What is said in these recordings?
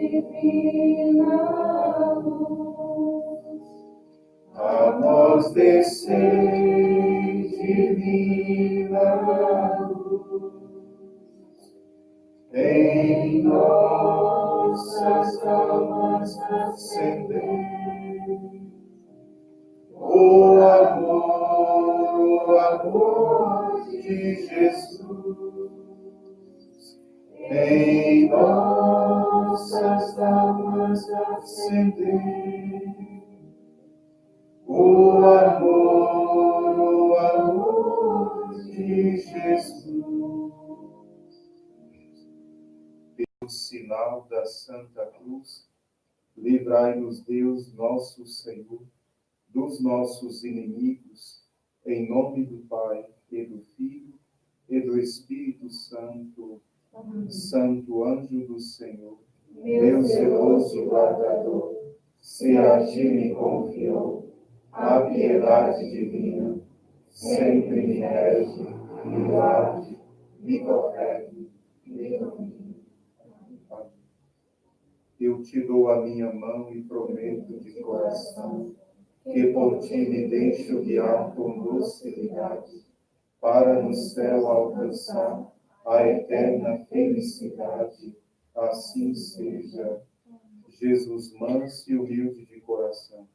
divina luz. A nós descei, divina luz. Em nossas almas acendei o amor de Jesus. Em nossas almas acendei o amor de Jesus. Pelo sinal da Santa Cruz, livrai-nos Deus, nosso Senhor, dos nossos inimigos, em nome do Pai, e do Filho, e do Espírito Santo. Amém. Santo anjo do Senhor, meu zeloso guardador, se a ti me confiou a piedade divina, sempre me rege, me guarde, me governe, me domine. Eu te dou a minha mão e prometo de coração que por ti me deixo guiar com docilidade, para no céu alcançar a eterna felicidade. Assim seja. Jesus manso e humilde de coração,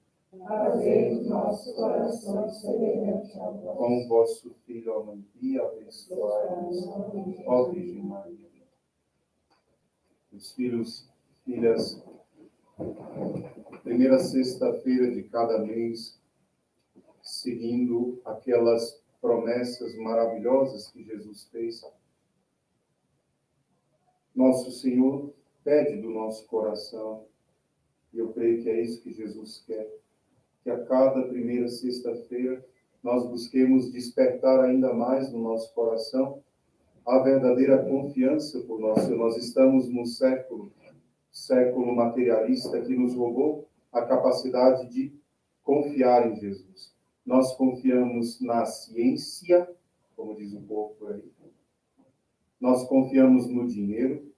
fazei os nossos corações semelhantes ao vosso. Com vosso Filho, ó Mãe Pia, abençoai-nos, ó Virgem Maria. Os filhos e filhas, primeira sexta-feira de cada mês, seguindo aquelas promessas maravilhosas que Jesus fez, nosso Senhor pede do nosso coração, e eu creio que é isso que Jesus quer, que a cada primeira sexta-feira nós busquemos despertar ainda mais no nosso coração a verdadeira confiança por nós. Nós estamos num século materialista que nos roubou a capacidade de confiar em Jesus. Nós confiamos na ciência, como diz o povo por aí. Nós confiamos no dinheiro.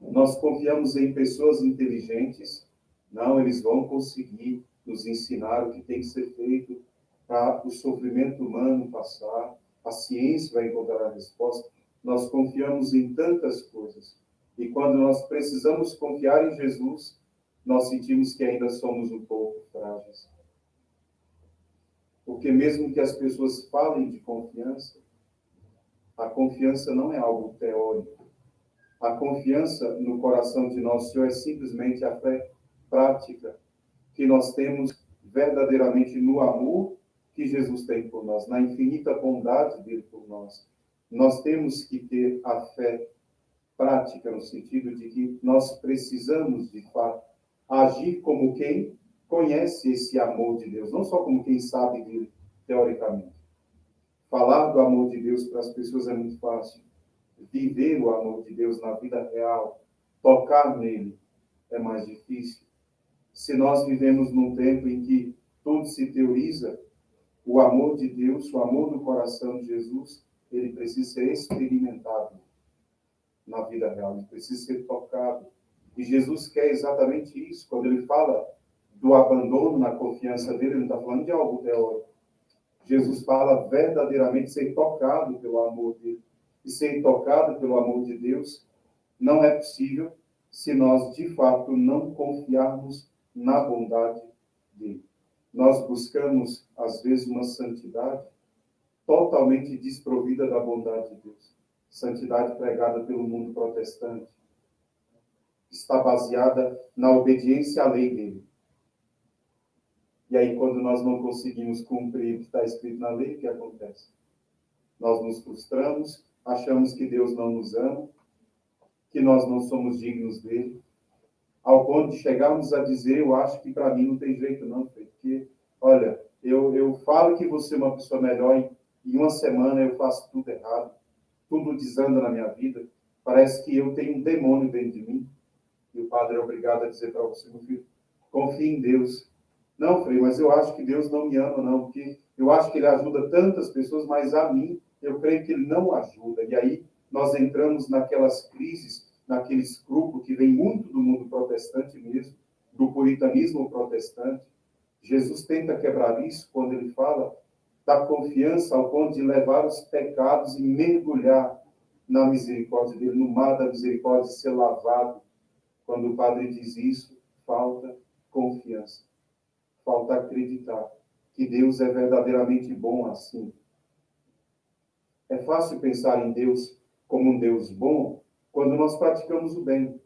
Nós confiamos em pessoas inteligentes. Não, eles vão conseguir nos ensinar o que tem que ser feito para o sofrimento humano passar. A ciência vai encontrar a resposta. Nós confiamos em tantas coisas. E quando nós precisamos confiar em Jesus, nós sentimos que ainda somos um pouco frágeis. Porque mesmo que as pessoas falem de confiança, a confiança não é algo teórico. A confiança no coração de nosso Senhor é simplesmente a fé prática que nós temos verdadeiramente no amor que Jesus tem por nós, na infinita bondade dele por nós. Nós temos que ter a fé prática no sentido de que nós precisamos, de fato, agir como quem conhece esse amor de Deus, não só como quem sabe dele, teoricamente. Falar do amor de Deus para as pessoas é muito fácil. Viver o amor de Deus na vida real, tocar nele, é mais difícil. Se nós vivemos num tempo em que tudo se teoriza, o amor de Deus, o amor no coração de Jesus, ele precisa ser experimentado na vida real, ele precisa ser tocado. E Jesus quer exatamente isso. Quando ele fala do abandono na confiança dele, ele não está falando de algo teórico. Jesus fala verdadeiramente ser tocado pelo amor dele. E ser tocado pelo amor de Deus não é possível se nós, de fato, não confiarmos na bondade dele. Nós buscamos, às vezes, uma santidade totalmente desprovida da bondade de Deus. Santidade pregada pelo mundo protestante. Está baseada na obediência à lei dele. E aí, quando nós não conseguimos cumprir o que está escrito na lei, o que acontece? Nós nos frustramos, achamos que Deus não nos ama, que nós não somos dignos dele, ao ponto de chegarmos a dizer, eu acho que para mim não tem jeito não, porque, olha, eu falo que você é uma pessoa melhor, em uma semana eu faço tudo errado, tudo desanda na minha vida, parece que eu tenho um demônio dentro de mim, e o padre é obrigado a dizer para você, meu filho, confie em Deus. Não, Frei, mas eu acho que Deus não me ama, não, porque eu acho que ele ajuda tantas pessoas, mas a mim, eu creio que ele não ajuda. E aí nós entramos naquelas crises naquele escrúpulo que vem muito do mundo protestante mesmo, do puritanismo protestante. Jesus tenta quebrar isso quando ele fala da confiança ao ponto de levar os pecados e mergulhar na misericórdia dele, no mar da misericórdia, ser lavado. Quando o padre diz isso, falta confiança, falta acreditar que Deus é verdadeiramente bom assim. É fácil pensar em Deus como um Deus bom quando nós praticamos o bem.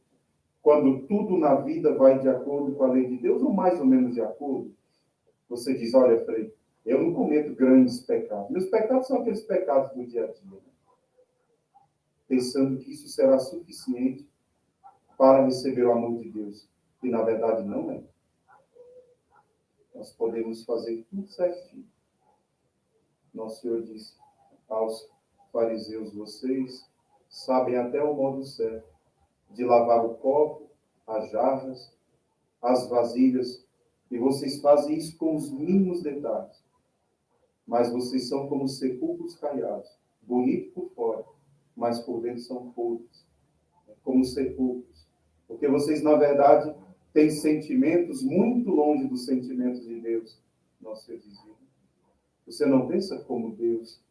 Quando tudo na vida vai de acordo com a lei de Deus, ou mais ou menos de acordo. Você diz, olha, Frei, eu não cometo grandes pecados. Meus pecados são aqueles pecados do dia a dia. Pensando que isso será suficiente para receber o amor de Deus. E na verdade não é. Nós podemos fazer tudo certinho. Nosso Senhor disse aos fariseus, vocês sabem até o modo certo de lavar o copo, as jarras, as vasilhas, e vocês fazem isso com os mínimos detalhes. Mas vocês são como sepulcros caiados, bonitos por fora, mas por dentro são podres, como sepulcros. Porque vocês, na verdade, têm sentimentos muito longe dos sentimentos de Deus. Nosso Senhor dizia. Você não pensa como Deus.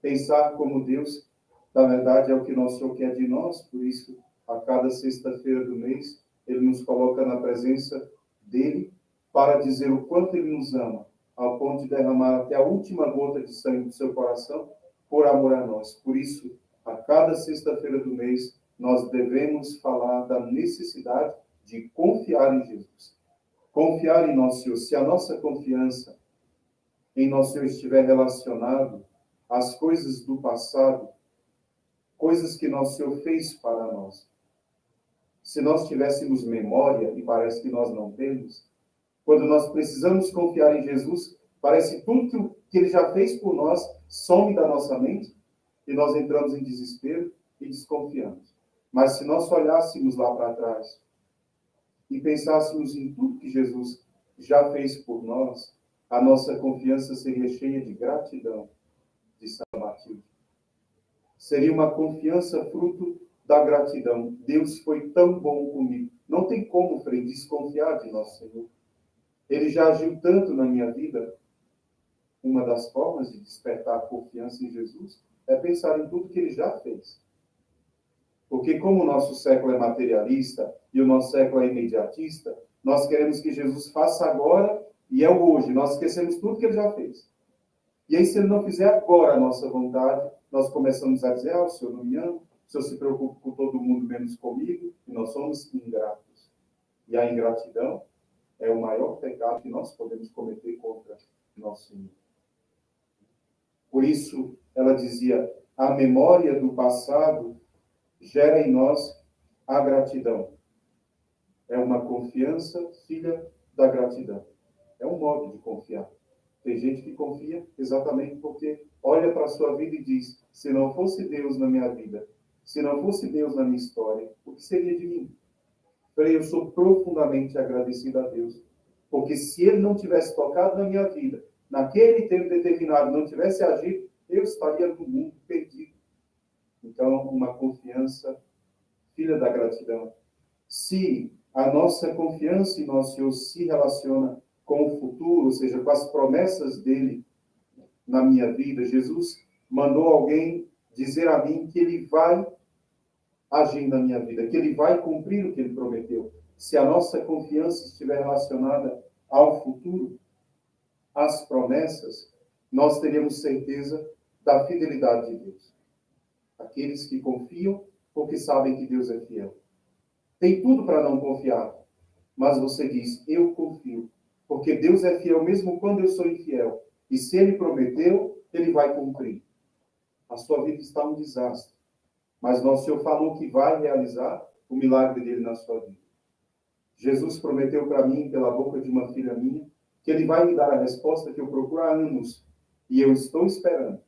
Pensar como Deus, na verdade, é o que nosso Senhor quer de nós. Por isso, a cada sexta-feira do mês, Ele nos coloca na presença dEle para dizer o quanto Ele nos ama, ao ponto de derramar até a última gota de sangue do seu coração por amor a nós. Por isso, a cada sexta-feira do mês, nós devemos falar da necessidade de confiar em Jesus. Confiar em nosso Senhor. Se a nossa confiança em nosso Senhor estiver relacionado às coisas do passado, coisas que nosso Senhor fez para nós. Se nós tivéssemos memória, e parece que nós não temos, quando nós precisamos confiar em Jesus, parece que tudo que Ele já fez por nós some da nossa mente e nós entramos em desespero e desconfiamos. Mas se nós olhássemos lá para trás e pensássemos em tudo que Jesus já fez por nós, a nossa confiança seria cheia de gratidão, de São Matilde. Seria uma confiança fruto da gratidão. Deus foi tão bom comigo. Não tem como, Frei, desconfiar de nosso Senhor. Ele já agiu tanto na minha vida. Uma das formas de despertar a confiança em Jesus é pensar em tudo que Ele já fez. Porque como o nosso século é materialista e o nosso século é imediatista, nós queremos que Jesus faça agora e é o hoje. Nós esquecemos tudo que Ele já fez. E aí, se Ele não fizer agora a nossa vontade, nós começamos a dizer, o Senhor não me ama, o Senhor se preocupa com todo mundo menos comigo, e nós somos ingratos. E a ingratidão é o maior pecado que nós podemos cometer contra nosso Senhor. Por isso, ela dizia, a memória do passado gera em nós a gratidão. É uma confiança filha da gratidão. É um modo de confiar. Tem gente que confia exatamente porque olha para a sua vida e diz, se não fosse Deus na minha vida, se não fosse Deus na minha história, o que seria de mim? Frei, eu sou profundamente agradecido a Deus, porque se Ele não tivesse tocado na minha vida, naquele tempo determinado, não tivesse agido, eu estaria no mundo perdido. Então, uma confiança filha da gratidão. Se a nossa confiança em nosso Senhor se relaciona com o futuro, ou seja, com as promessas dele na minha vida, Jesus mandou alguém dizer a mim que Ele vai agir na minha vida, que Ele vai cumprir o que Ele prometeu. Se a nossa confiança estiver relacionada ao futuro, às promessas, nós teremos certeza da fidelidade de Deus. Aqueles que confiam porque sabem que Deus é fiel. Tem tudo para não confiar, mas você diz, eu confio, porque Deus é fiel mesmo quando eu sou infiel. E se Ele prometeu, Ele vai cumprir. A sua vida está um desastre, mas nosso Senhor falou que vai realizar o milagre dele na sua vida. Jesus prometeu para mim, pela boca de uma filha minha, que Ele vai me dar a resposta que eu procuro há anos. E eu estou esperando.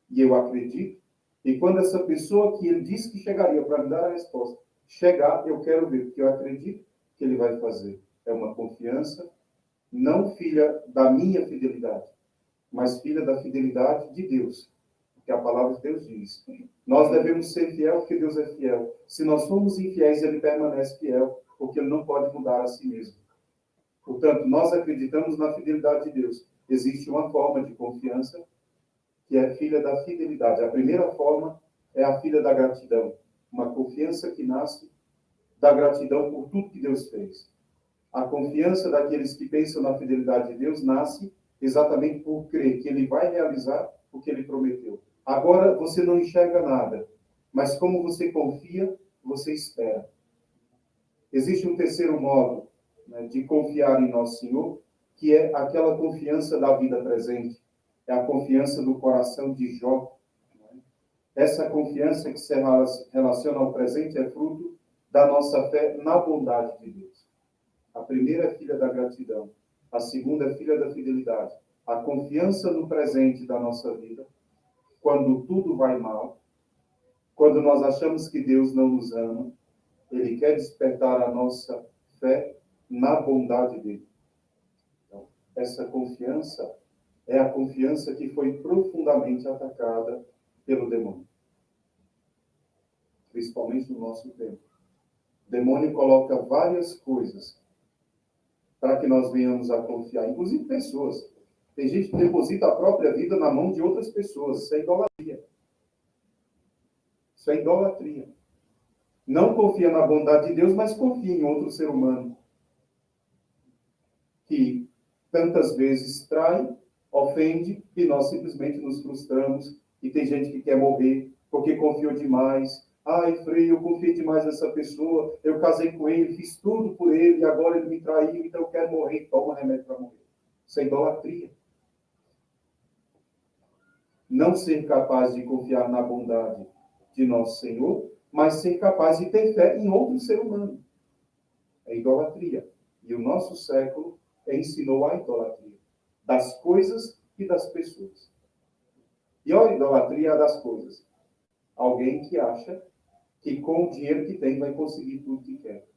E eu acredito. E quando essa pessoa que Ele disse que chegaria para me dar a resposta, chegar, eu quero ver, porque eu acredito que Ele vai fazer. É uma confiança, não filha da minha fidelidade, mas filha da fidelidade de Deus. porque a palavra de Deus diz. Nós devemos ser fiel porque Deus é fiel. Se nós somos infiéis, ele permanece fiel, porque ele não pode mudar a si mesmo. Portanto, nós acreditamos na fidelidade de Deus. Existe uma forma de confiança que é filha da fidelidade. A primeira forma é a filha da gratidão. Uma confiança que nasce da gratidão por tudo que Deus fez. A confiança daqueles que pensam na fidelidade de Deus nasce exatamente por crer que Ele vai realizar o que Ele prometeu. Agora você não enxerga nada, mas como você confia, você espera. Existe um terceiro modo, né, de confiar em Nosso Senhor, que é aquela confiança da vida presente. É a confiança do coração de Jó. Essa confiança que se relaciona ao presente é fruto da nossa fé na bondade de Deus. A primeira é filha da gratidão. A segunda é filha da fidelidade. A confiança no presente da nossa vida, quando tudo vai mal, quando nós achamos que Deus não nos ama, Ele quer despertar a nossa fé na bondade dEle. Então, essa confiança é a confiança que foi profundamente atacada pelo demônio. Principalmente no nosso tempo. O demônio coloca várias coisas para que nós venhamos a confiar, inclusive pessoas. Tem gente que deposita a própria vida na mão de outras pessoas. Isso é idolatria. Isso é idolatria. Não confia na bondade de Deus, mas confia em outro ser humano que tantas vezes trai, ofende, e nós simplesmente nos frustramos. E tem gente que quer morrer porque confiou demais. Ai, Frei, eu confiei demais nessa pessoa, eu casei com ele, fiz tudo por ele, e agora ele me traiu, então eu quero morrer. Toma remédio para morrer. Isso é idolatria. Não ser capaz de confiar na bondade de nosso Senhor, mas ser capaz de ter fé em outro ser humano. É idolatria. E o nosso século ensinou a idolatria das coisas e das pessoas. E a idolatria é das coisas. Alguém que acha que com o dinheiro que tem vai conseguir tudo que quer.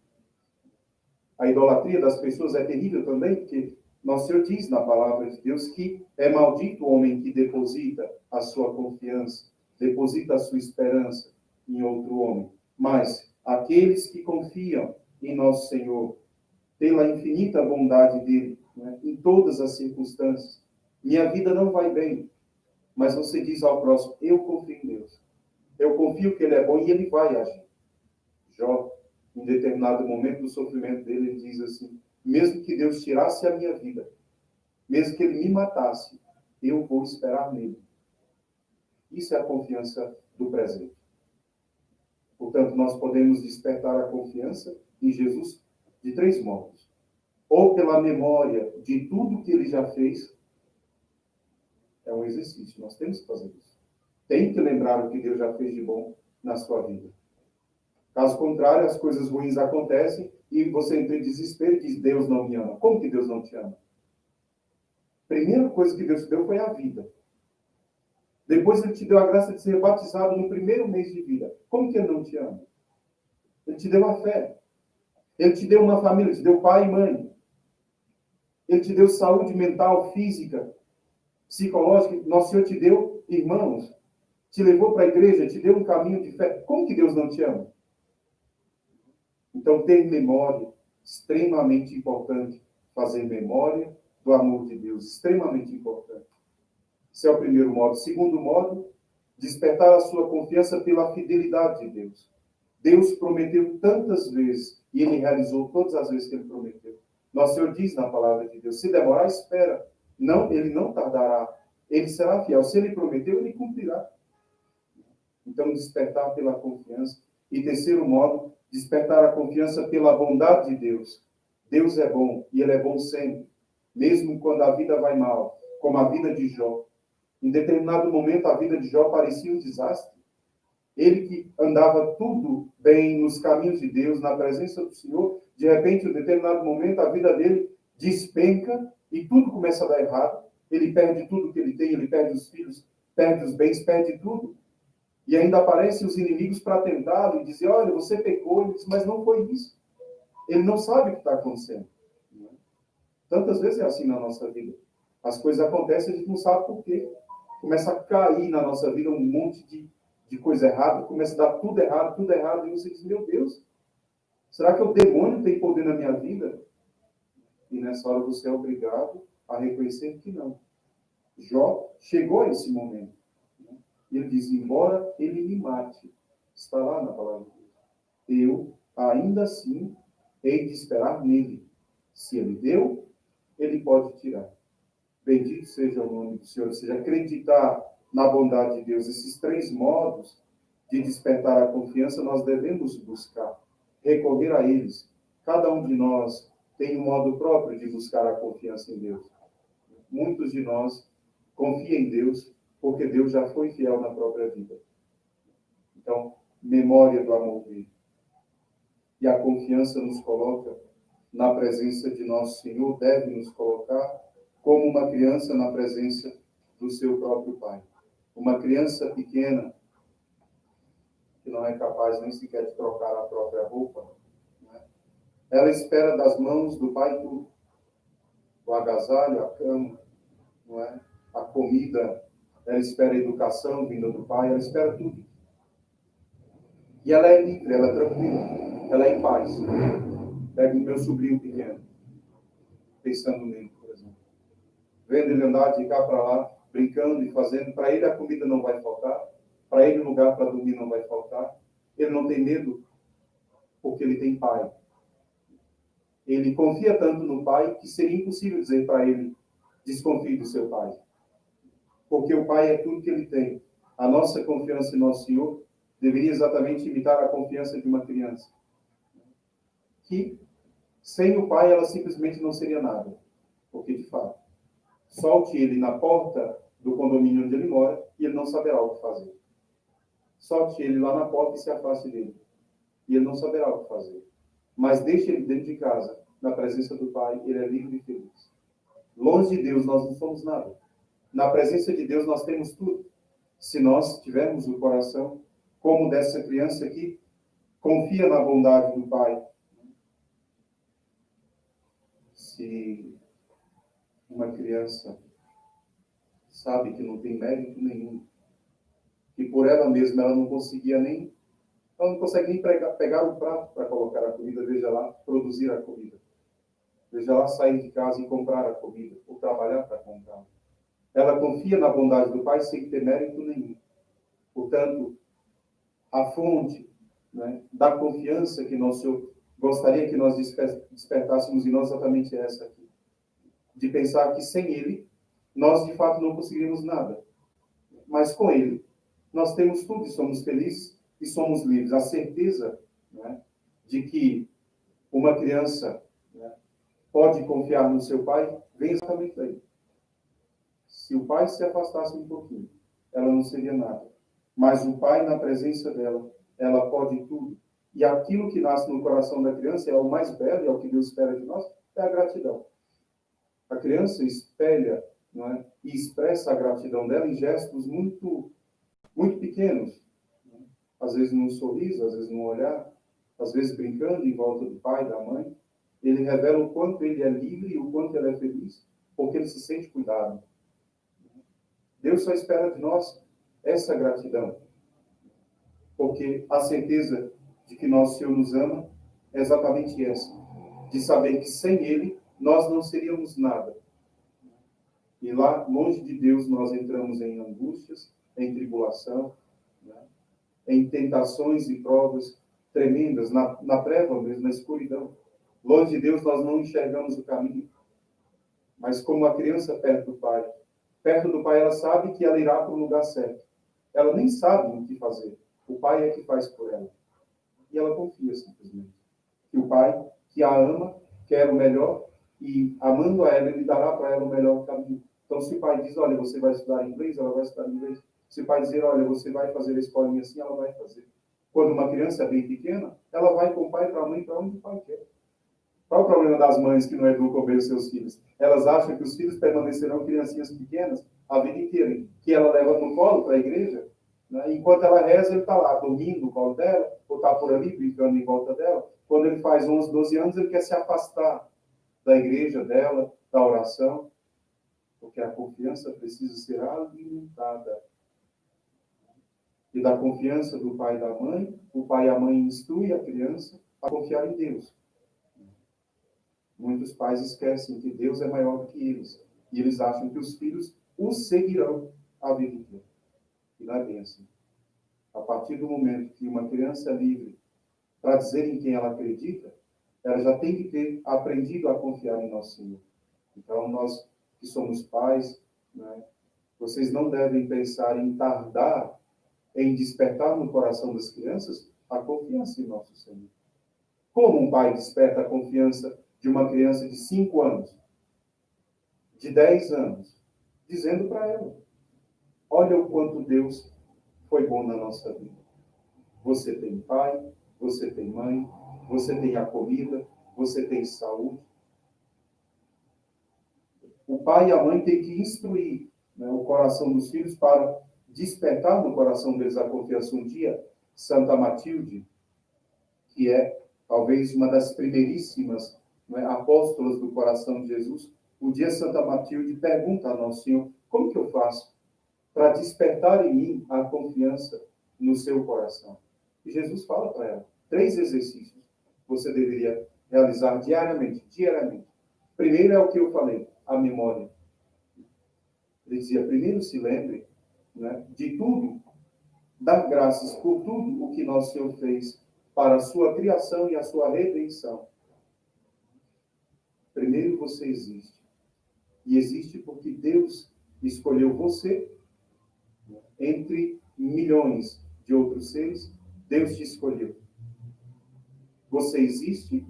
A idolatria das pessoas é terrível também, porque nosso Senhor diz na palavra de Deus que é maldito o homem que deposita a sua confiança, deposita a sua esperança em outro homem. Mas aqueles que confiam em nosso Senhor, pela infinita bondade dele, né, em todas as circunstâncias, minha vida não vai bem, mas você diz ao próximo, eu confio em Deus. Eu confio que Ele é bom e Ele vai agir. Jó, em determinado momento do sofrimento dele, ele diz assim, mesmo que Deus tirasse a minha vida, mesmo que Ele me matasse, eu vou esperar nele. Isso é a confiança do presente. Portanto, nós podemos despertar a confiança em Jesus de três modos. Ou pela memória de tudo que Ele já fez. É um exercício, nós temos que fazer isso. Tem que lembrar o que Deus já fez de bom na sua vida. Caso contrário, as coisas ruins acontecem e você entra em desespero e diz, Deus não me ama. Como que Deus não te ama? Primeira coisa que Deus te deu foi a vida. Depois Ele te deu a graça de ser batizado no primeiro mês de vida. Como que Ele não te ama? Ele te deu a fé. Ele te deu uma família, Ele te deu pai e mãe. Ele te deu saúde mental, física, psicológica. Nosso Senhor te deu irmãos. Te levou para a igreja, te deu um caminho de fé. Como que Deus não te ama? Então, ter memória, extremamente importante. Fazer memória do amor de Deus, extremamente importante. Esse é o primeiro modo. Segundo modo, despertar a sua confiança pela fidelidade de Deus. Deus prometeu tantas vezes, e Ele realizou todas as vezes que Ele prometeu. Nosso Senhor diz na palavra de Deus, se demorar, espera. Não, Ele não tardará. Ele será fiel. Se Ele prometeu, Ele cumprirá. Então, despertar pela confiança. E terceiro modo, despertar a confiança pela bondade de Deus. Deus é bom, e Ele é bom sempre. Mesmo quando a vida vai mal, como a vida de Jó. Em determinado momento, a vida de Jó parecia um desastre. Ele que andava tudo bem nos caminhos de Deus, na presença do Senhor, de repente, em determinado momento, a vida dele despenca e tudo começa a dar errado. Ele perde tudo que ele tem, ele perde os filhos, perde os bens, perde tudo. E ainda aparecem os inimigos para tentá-lo e dizer, olha, você pecou. Ele diz, mas não foi isso. Ele não sabe o que está acontecendo. Tantas vezes é assim na nossa vida. As coisas acontecem e a gente não sabe por quê. começa a cair na nossa vida um monte de coisa errada, começa a dar tudo errado, e você diz, meu Deus, será que o demônio tem poder na minha vida? E nessa hora você é obrigado a reconhecer que não. Jó chegou a esse momento. Né? E ele diz, embora ele me mate, está lá na palavra de Deus, eu ainda assim hei de esperar nele. Se ele deu, ele pode tirar. Bendito seja o nome do Senhor. Ou seja, acreditar na bondade de Deus. Esses 3 modos de despertar a confiança nós devemos buscar, recorrer a eles. Cada um de nós tem um modo próprio de buscar a confiança em Deus. Muitos de nós confiam em Deus porque Deus já foi fiel na própria vida. Então, memória do amor dele. E a confiança nos coloca na presença de nosso Senhor, deve nos colocar como uma criança na presença do seu próprio Pai. Uma criança pequena, que não é capaz nem sequer de trocar a própria roupa, né? Ela espera das mãos do Pai tudo. O agasalho, a cama, não é? A comida, ela espera a educação vinda do Pai, ela espera tudo. E ela é livre, ela é tranquila, ela é em paz. Pego o meu sobrinho pequeno, pensando nele, por exemplo. Vendo ele andar de cá para lá, brincando e fazendo. Para ele a comida não vai faltar. Para ele o lugar para dormir não vai faltar. Ele não tem medo, porque ele tem pai. Ele confia tanto no pai que seria impossível dizer para ele, desconfie do seu pai. Porque o pai é tudo que ele tem. A nossa confiança em nosso Senhor deveria exatamente imitar a confiança de uma criança. Que, sem o pai, ela simplesmente não seria nada. Porque, de fato, solte ele na porta do condomínio onde ele mora e ele não saberá o que fazer. Solte ele lá na porta e se afaste dele. E ele não saberá o que fazer. Mas deixe ele dentro de casa, na presença do Pai, ele é livre e feliz. Longe de Deus nós não somos nada. Na presença de Deus nós temos tudo. Se nós tivermos o coração como dessa criança que confia na bondade do Pai. Se uma criança sabe que não tem mérito nenhum, que por ela mesma ela não consegue nem pegar o prato para colocar a comida, veja lá, produzir a comida. Veja lá, sair de casa e comprar a comida, ou trabalhar para comprar. Ela confia na bondade do Pai sem ter mérito nenhum. Portanto, a fonte, né, da confiança que nosso Senhor gostaria que nós despertássemos em nós exatamente essa aqui. De pensar que sem Ele, nós de fato não conseguiríamos nada. Mas com Ele, nós temos tudo e somos felizes e somos livres. A certeza, né, de que uma criança, né, pode confiar no seu pai vem exatamente daí. Se o pai se afastasse um pouquinho, ela não seria nada. Mas o pai, na presença dela, ela pode tudo. E aquilo que nasce no coração da criança é o mais belo, é o que Deus espera de nós, é a gratidão. A criança espelha, não é, e expressa a gratidão dela em gestos muito, muito pequenos. Às vezes num sorriso, às vezes num olhar, às vezes brincando em volta do pai, da mãe. Ele revela o quanto ele é livre e o quanto ele é feliz, porque ele se sente cuidado. Deus só espera de nós essa gratidão, porque a certeza de que nosso Senhor nos ama é exatamente essa, de saber que sem Ele nós não seríamos nada. E lá, longe de Deus, nós entramos em angústias, em tribulação, né, em tentações e provas tremendas, na treva mesmo, na escuridão. Longe de Deus, nós não enxergamos o caminho. Mas como a criança perto do Pai ela sabe que ela irá para o lugar certo. Ela nem sabe o que fazer. O Pai é que faz por ela. E ela confia simplesmente. Que o Pai, que a ama, quer o melhor, e amando a ela, ele dará para ela o melhor caminho. Então, se o Pai diz, olha, você vai estudar inglês, ela vai estudar inglês. Se o Pai dizer, olha, você vai fazer a escolinha assim, ela vai fazer. Quando uma criança é bem pequena, ela vai com o pai para a mãe para onde o pai quer. Qual o problema das mães que não educam bem os seus filhos? Elas acham que os filhos permanecerão criancinhas pequenas a vida inteira, que ela leva no colo para a igreja, né? Enquanto ela reza, ele está lá, dormindo no colo dela, ou está por ali, brincando em volta dela. Quando ele faz 11, 12 anos, ele quer se afastar da igreja dela, da oração. Porque a confiança precisa ser alimentada. E da confiança do pai e da mãe, o pai e a mãe instruem a criança a confiar em Deus. Muitos pais esquecem que Deus é maior do que eles. E eles acham que os filhos os seguirão a vida inteira. E não é bem assim. A partir do momento que uma criança é livre para dizer em quem ela acredita, ela já tem que ter aprendido a confiar em nosso Senhor. Então, nós que somos pais, né, vocês não devem pensar em tardar em despertar no coração das crianças a confiança em nosso Senhor. Como um pai desperta a confiança de uma criança de 5 anos, de 10 anos, dizendo para ela: olha o quanto Deus foi bom na nossa vida. Você tem pai, você tem mãe, você tem a comida, você tem saúde. O pai e a mãe têm que instruir, né, o coração dos filhos para despertar no coração deles a confiança. Um dia, Santa Matilde, que é talvez uma das primeiríssimas, né, apóstolas do coração de Jesus, um dia Santa Matilde pergunta a Nosso Senhor: como que eu faço para despertar em mim a confiança no seu coração? E Jesus fala para ela 3 exercícios você deveria realizar diariamente. Primeiro é o que eu falei, a memória. Ele dizia: primeiro se lembre, né, de tudo, dar graças por tudo o que nosso Senhor fez para a sua criação e a sua redenção. Primeiro você existe. E existe porque Deus escolheu você entre milhões de outros seres. Deus te escolheu. Você existe,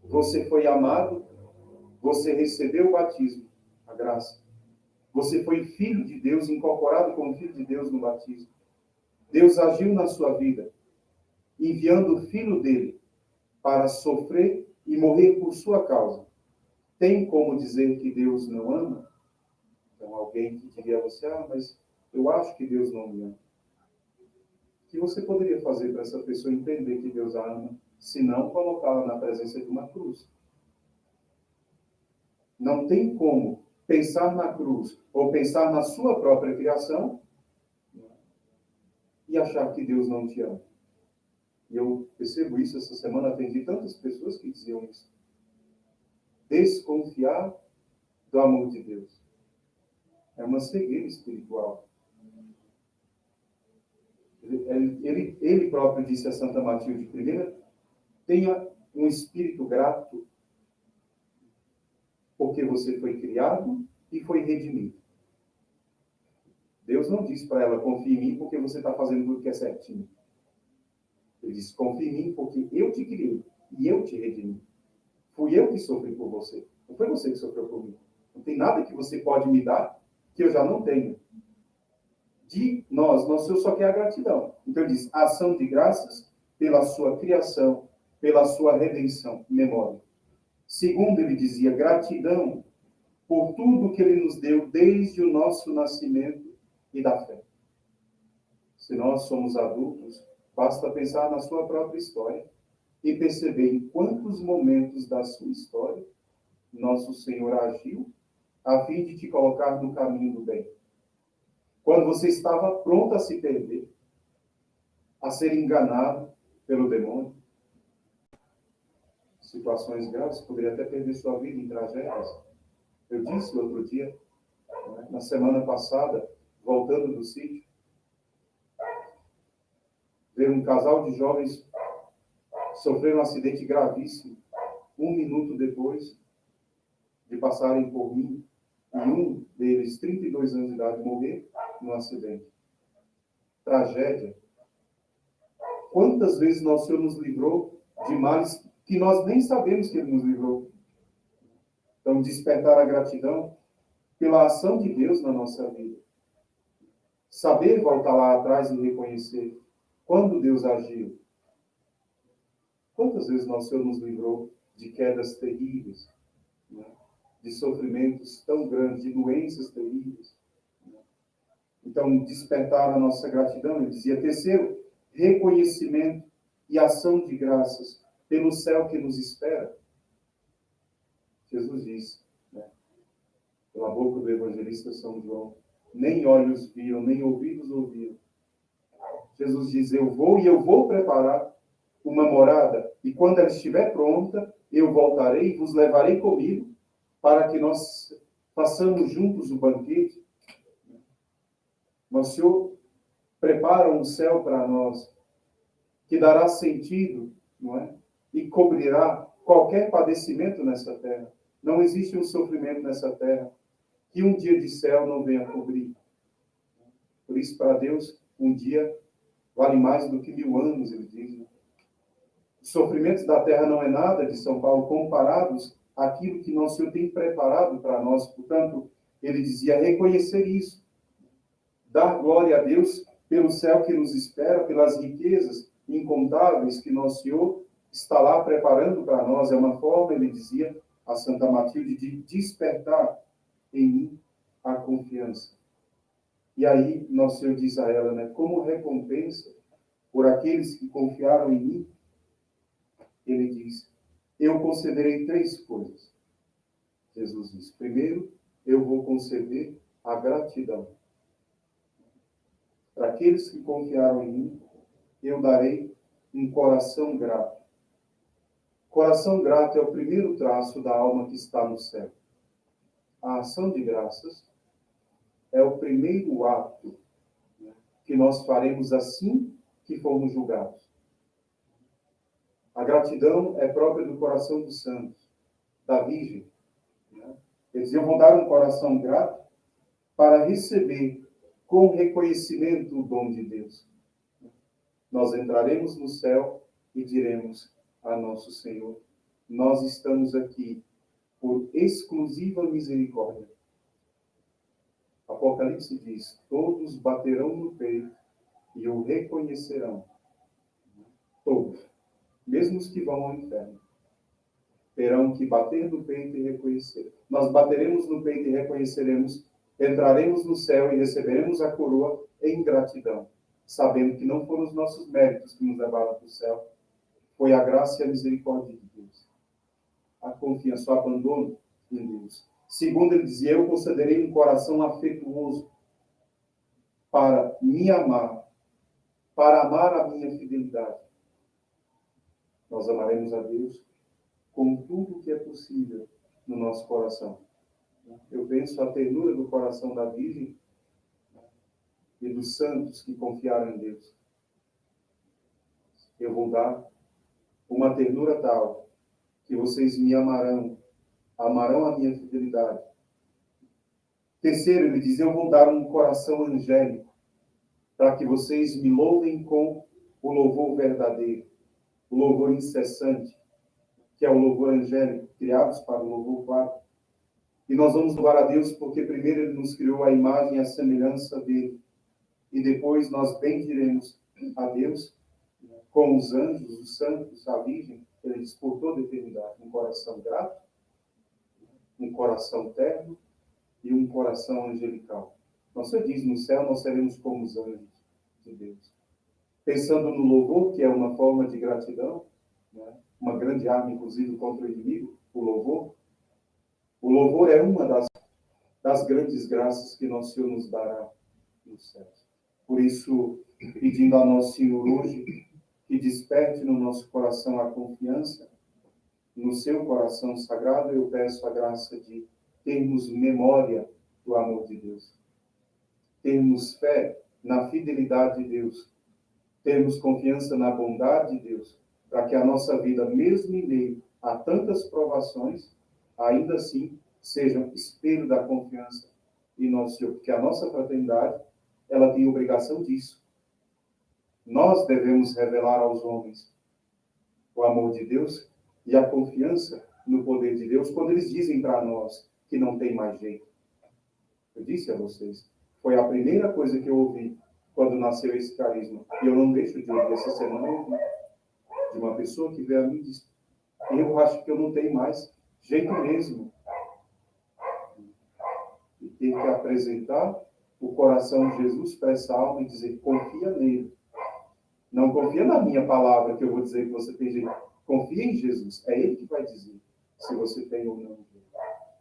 você foi amado, você recebeu o batismo, a graça. Você foi filho de Deus, incorporado como filho de Deus no batismo. Deus agiu na sua vida, enviando o Filho dele para sofrer e morrer por sua causa. Tem como dizer que Deus não ama? Então, alguém que diria a você: mas eu acho que Deus não me ama. O que você poderia fazer para essa pessoa entender que Deus a ama, se não colocá-la na presença de uma cruz? Não tem como pensar na cruz ou pensar na sua própria criação e achar que Deus não te ama. E eu percebo isso essa semana, atendi tantas pessoas que diziam isso. Desconfiar do amor de Deus é uma cegueira espiritual. Ele próprio disse a Santa Matilde: primeiro, tenha um espírito grato, porque você foi criado e foi redimido. Deus não disse para ela: confie em mim porque você está fazendo tudo que é certinho. Ele disse: confie em mim porque eu te criei e eu te redimi. Fui eu que sofri por você. Não foi você que sofreu por mim. Não tem nada que você pode me dar que eu já não tenho. De nós, nosso Senhor só quer a gratidão. Então ele diz: ação de graças pela sua criação, pela sua redenção, memória. Segundo, ele dizia: gratidão por tudo que ele nos deu desde o nosso nascimento e da fé. Se nós somos adultos, basta pensar na sua própria história e perceber em quantos momentos da sua história nosso Senhor agiu a fim de te colocar no caminho do bem. Quando você estava pronto a se perder, a ser enganado pelo demônio, situações graves, poderia até perder sua vida em tragédias. Eu disse outro dia, na semana passada, voltando do sítio, ver um casal de jovens sofrer um acidente gravíssimo, 1 minuto depois de passarem por mim, e um deles, 32 anos de idade, morrer num acidente. Tragédia. Quantas vezes nosso Senhor nos livrou de males que nós nem sabemos que Ele nos livrou? Então, despertar a gratidão pela ação de Deus na nossa vida. Saber voltar lá atrás e reconhecer quando Deus agiu. Quantas vezes nosso Senhor nos livrou de quedas terríveis, né? De sofrimentos tão grandes, de doenças terríveis. Então, despertar a nossa gratidão, ele dizia. Terceiro, reconhecimento e ação de graças pelo céu que nos espera. Jesus disse, né? pela boca do evangelista São João, nem olhos viram, nem ouvidos ouviram. Jesus diz, eu vou e eu vou preparar uma morada, e quando ela estiver pronta, eu voltarei e vos levarei comigo, para que nós façamos juntos o banquete. Mas o Senhor prepara um céu para nós, que dará sentido, não é? E cobrirá qualquer padecimento nessa terra. Não existe um sofrimento nessa terra que um dia de céu não venha cobrir. Por isso, para Deus, um dia vale mais do que 1000 anos, ele diz. Os sofrimentos da terra não é nada, de São Paulo, comparados àquilo que nosso Senhor tem preparado para nós. Portanto, ele dizia reconhecer isso, dar glória a Deus pelo céu que nos espera, pelas riquezas incontáveis que nosso Senhor está lá preparando para nós. É uma forma, ele dizia a Santa Matilde, de despertar em mim a confiança. E aí, nosso Senhor diz a ela, né, como recompensa por aqueles que confiaram em mim, ele diz, eu concederei 3 coisas. Jesus diz, primeiro, eu vou conceder a gratidão. Para aqueles que confiaram em mim, eu darei um coração grato. Coração grato é o primeiro traço da alma que está no céu. A ação de graças é o primeiro ato, né, que nós faremos assim que formos julgados. A gratidão é própria do coração dos santos, da Virgem. Né? Eles vão dar um coração grato para receber com reconhecimento o dom de Deus. Nós entraremos no céu e diremos a nosso Senhor, nós estamos aqui por exclusiva misericórdia. Apocalipse diz, todos baterão no peito e o reconhecerão. Todos, mesmo os que vão ao inferno, terão que bater no peito e reconhecer. Nós bateremos no peito e reconheceremos, entraremos no céu e receberemos a coroa em gratidão, sabendo que não foram os nossos méritos que nos levaram para o céu, foi a graça e a misericórdia de Deus. A confiança, o abandono em Deus. Segundo, ele dizia, eu concederei um coração afetuoso para me amar, para amar a minha fidelidade. Nós amaremos a Deus com tudo que é possível no nosso coração. Eu penso a ternura do coração da Virgem e dos santos que confiaram em Deus. Eu vou dar uma ternura tal que vocês me amarão, amarão a minha fidelidade. Terceiro, ele diz, eu vou dar um coração angélico para que vocês me louvem com o louvor verdadeiro, o louvor incessante, que é o louvor angélico, criados para o louvor claro. E nós vamos louvar a Deus porque primeiro ele nos criou a imagem e a semelhança dele. E depois nós bendiremos a Deus com os anjos, os santos, a Virgem, ele diz por toda a eternidade, um coração grato, um coração terno e um coração angelical. Nossa diz, no céu nós seremos como os anjos de Deus. Pensando no louvor, que é uma forma de gratidão, né? Uma grande arma, inclusive, contra o inimigo, o louvor. O louvor é uma das grandes graças que nosso Senhor nos dará nos céus. Por isso, pedindo a nosso Senhor hoje, que desperte no nosso coração a confiança, no seu coração sagrado, eu peço a graça de termos memória do amor de Deus, termos fé na fidelidade de Deus, termos confiança na bondade de Deus, para que a nossa vida, mesmo em meio a tantas provações, ainda assim seja um espelho da confiança em nosso Senhor, porque a nossa fraternidade, ela tem obrigação disso. Nós devemos revelar aos homens o amor de Deus e a confiança no poder de Deus quando eles dizem para nós que não tem mais jeito. Eu disse a vocês, foi a primeira coisa que eu ouvi quando nasceu esse carisma. E eu não deixo de ouvir essa semana, eu ouvi de uma pessoa que veio a mim e disse, eu acho que eu não tenho mais jeito mesmo. E ter que apresentar o coração de Jesus para essa alma e dizer, confia nele. Não confia na minha palavra que eu vou dizer que você tem jeito. Confia em Jesus. É ele que vai dizer se você tem ou não jeito.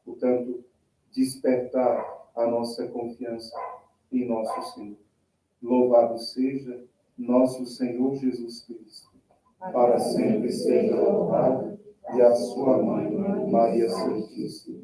Portanto, despertar a nossa confiança em nosso Senhor. Louvado seja nosso Senhor Jesus Cristo. Para sempre seja louvado, e a sua mãe, Maria Santíssima.